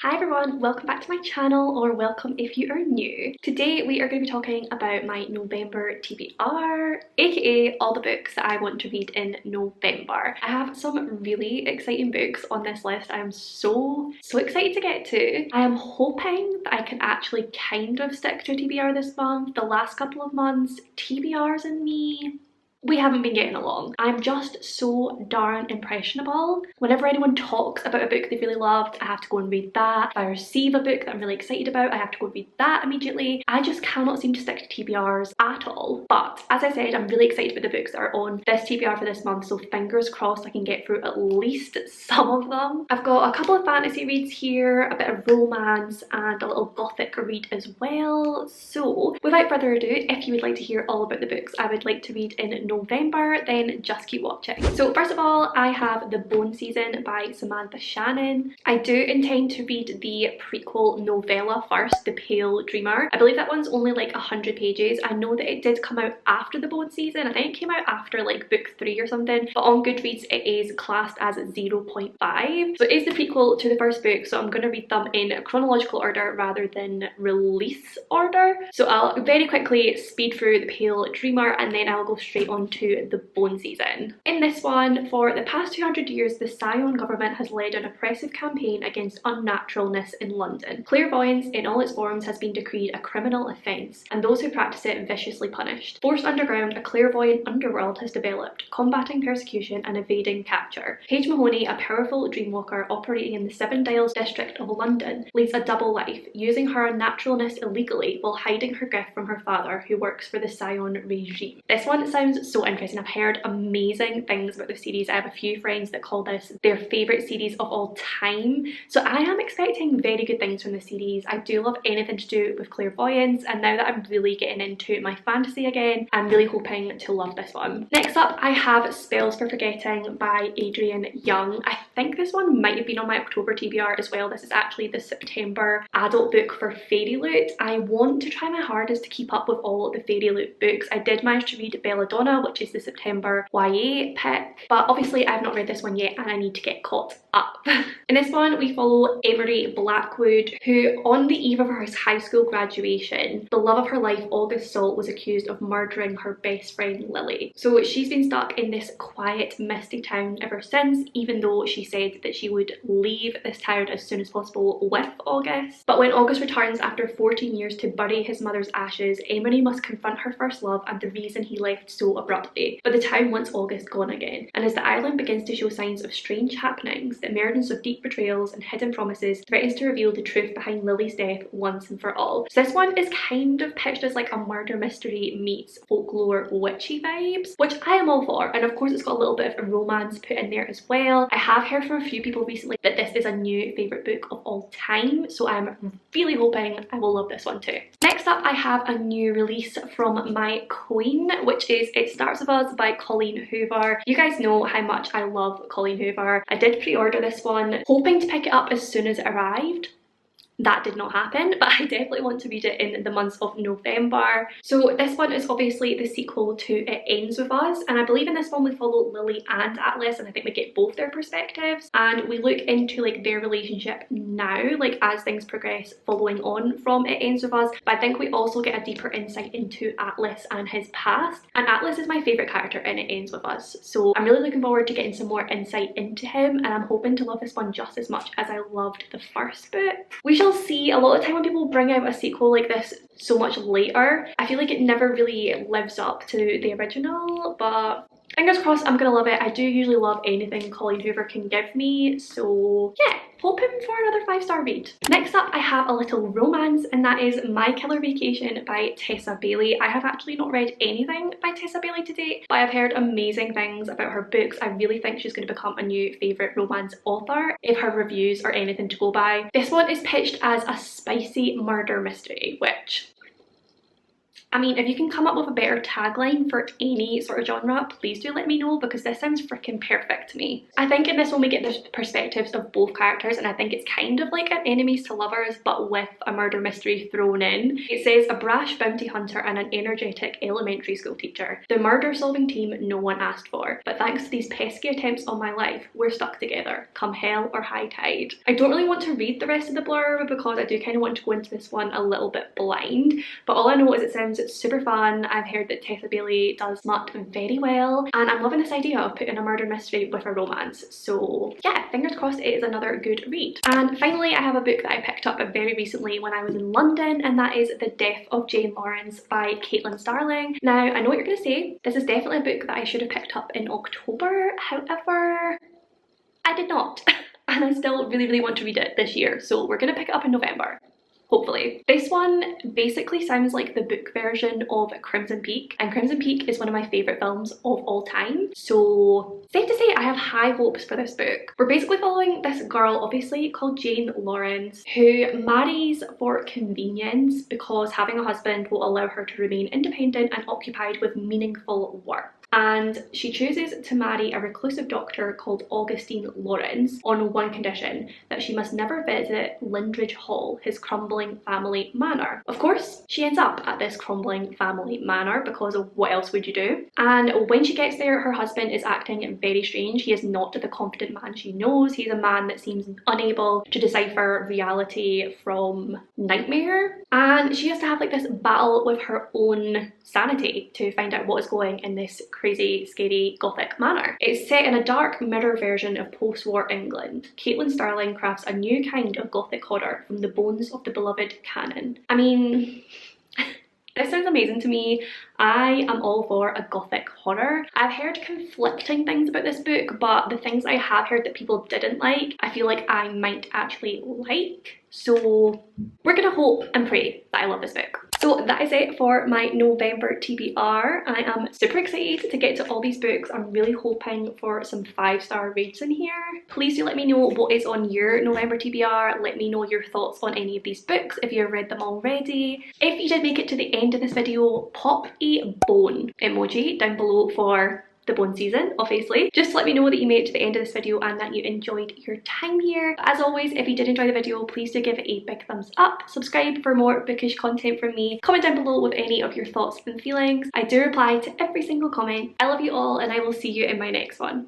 Hi everyone, welcome back to my channel, or welcome if you are new. Today we are going to be talking about my November TBR, aka all the books that I want to read in November. I have some really exciting books on this list. I am so excited to get to. I am hoping that I can actually kind of stick to a TBR this month. The last couple of months, TBRs and me, we haven't been getting along. I'm just so darn impressionable. Whenever anyone talks about a book they really loved, I have to go and read that. If I receive a book that I'm really excited about, I have to go and read that immediately. I just cannot seem to stick to TBRs at all. But as I said, I'm really excited about the books that are on this TBR for this month, so fingers crossed I can get through at least some of them. I've got a couple of fantasy reads here, a bit of romance, and a little gothic read as well. So without further ado, if you would like to hear all about the books I would like to read in November, then just keep watching. So first of all, I have The Bone Season by Samantha Shannon. I do intend to read the prequel novella first, The Pale Dreamer. I believe that one's only like 100 pages. I know that it did come out after The Bone Season. I think it came out after like book 3 or something, but on Goodreads it is classed as 0.5. So it is the prequel to the first book, so I'm going to read them in chronological order rather than release order. So I'll very quickly speed through The Pale Dreamer and then I'll go straight on to The Bone Season. In this one, for the past 200 years, the Scion government has led an oppressive campaign against unnaturalness in London. Clairvoyance in all its forms has been decreed a criminal offence, and those who practice it viciously punished. Forced underground, a clairvoyant underworld has developed, combating persecution and evading capture. Paige Mahoney, a powerful dreamwalker operating in the Seven Dials district of London, leads a double life, using her unnaturalness illegally while hiding her gift from her father, who works for the Scion regime. This one sounds so interesting. I've heard amazing things about the series. I have a few friends that call this their favourite series of all time, so I am expecting very good things from the series. I do love anything to do with clairvoyance, and now that I'm really getting into my fantasy again, I'm really hoping to love this one. Next up, I have Spells for Forgetting by Adrienne Young. I think this one might have been on my October TBR as well. This is actually the September adult book for Fairy Loot. I want to try my hardest to keep up with all the Fairy Loot books. I did manage to read Belladonna, which is the September YA pick, but obviously I've not read this one yet and I need to get caught up. In this one, we follow Emery Blackwood, who on the eve of her high school graduation, the love of her life, August Salt, was accused of murdering her best friend Lily. So she's been stuck in this quiet, misty town ever since, even though she said that she would leave this town as soon as possible with August. But when August returns after 14 years to bury his mother's ashes, Emery must confront her first love and the reason he left so abruptly. But the town wants August gone again, and as the island begins to show signs of strange happenings, the emergence of deep betrayals and hidden promises threatens to reveal the truth behind Lily's death once and for all. So this one is kind of pitched as like a murder mystery meets folklore witchy vibes, which I am all for, and of course it's got a little bit of romance put in there as well. I have heard from a few people recently that this is a new favourite book of all time, so I'm really hoping I will love this one too. Next up, I have a new release from my queen, which is It Starts With Us by Colleen Hoover. You guys know how much I love Colleen Hoover. I did pre-order this one, hoping to pick it up as soon as it arrived. That did not happen, but I definitely want to read it in the months of November. So this one is obviously the sequel to It Ends With Us, and I believe in this one we follow Lily and Atlas, and I think we get both their perspectives, and we look into like their relationship now, like as things progress following on from It Ends With Us. But I think we also get a deeper insight into Atlas and his past, and Atlas is my favourite character in It Ends With Us, so I'm really looking forward to getting some more insight into him, and I'm hoping to love this one just as much as I loved the first book. We shall see. A lot of the time when people bring out a sequel like this so much later, I feel like it never really lives up to the original, but fingers crossed, I'm gonna love it. I do usually love anything Colleen Hoover can give me, so yeah, hoping for another 5-star read. Next up, I have a little romance, and that is My Killer Vacation by Tessa Bailey. I have actually not read anything by Tessa Bailey to date, but I've heard amazing things about her books. I really think she's going to become a new favourite romance author if her reviews are anything to go by. This one is pitched as a spicy murder mystery, which I mean, if you can come up with a better tagline for any sort of genre, please do let me know, because this sounds freaking perfect to me. I think in this one we get the perspectives of both characters, and I think it's kind of like an enemies to lovers but with a murder mystery thrown in. It says, a brash bounty hunter and an energetic elementary school teacher. The murder solving team no one asked for, but thanks to these pesky attempts on my life, we're stuck together, come hell or high tide. I don't really want to read the rest of the blurb because I do kind of want to go into this one a little bit blind, but all I know is it sounds super fun. I've heard that Tessa Bailey does smut very well, and I'm loving this idea of putting a murder mystery with a romance. So yeah, fingers crossed it is another good read. And finally, I have a book that I picked up very recently when I was in London, and that is The Death of Jane Lawrence by Caitlin Starling. Now, I know what you're going to say. This is definitely a book that I should have picked up in October. However, I did not. And I still really want to read it this year. So we're going to pick it up in November. Hopefully. This one basically sounds like the book version of Crimson Peak, and Crimson Peak is one of my favourite films of all time, so safe to say I have high hopes for this book. We're basically following this girl, obviously, called Jane Lawrence, who marries for convenience because having a husband will allow her to remain independent and occupied with meaningful work. And she chooses to marry a reclusive doctor called Augustine Lawrence on one condition, that she must never visit Lindridge Hall, his crumbling family manor. Of course, she ends up at this crumbling family manor because of what else would you do? And when she gets there, her husband is acting very strange. He is not the confident man she knows. He's a man that seems unable to decipher reality from nightmare. And she has to have like this battle with her own sanity to find out what is going in this crazy, scary gothic manor. It's set in a dark mirror version of post-war England. Caitlin Starling crafts a new kind of gothic horror from the bones of the beloved canon. I mean, this sounds amazing to me. I am all for a gothic horror. I've heard conflicting things about this book, but the things I have heard that people didn't like, I feel like I might actually like. So we're gonna hope and pray that I love this book. So that is it for my November TBR. I am super excited to get to all these books. I'm really hoping for some 5-star reads in here. Please do let me know what is on your November TBR. Let me know your thoughts on any of these books if you've read them already. If you did make it to the end of this video, pop a bone emoji down below for the bone season, obviously. Just let me know that you made it to the end of this video and that you enjoyed your time here. As always, if you did enjoy the video, please do give it a big thumbs up. Subscribe for more bookish content from me. Comment down below with any of your thoughts and feelings. I do reply to every single comment. I love you all, and I will see you in my next one.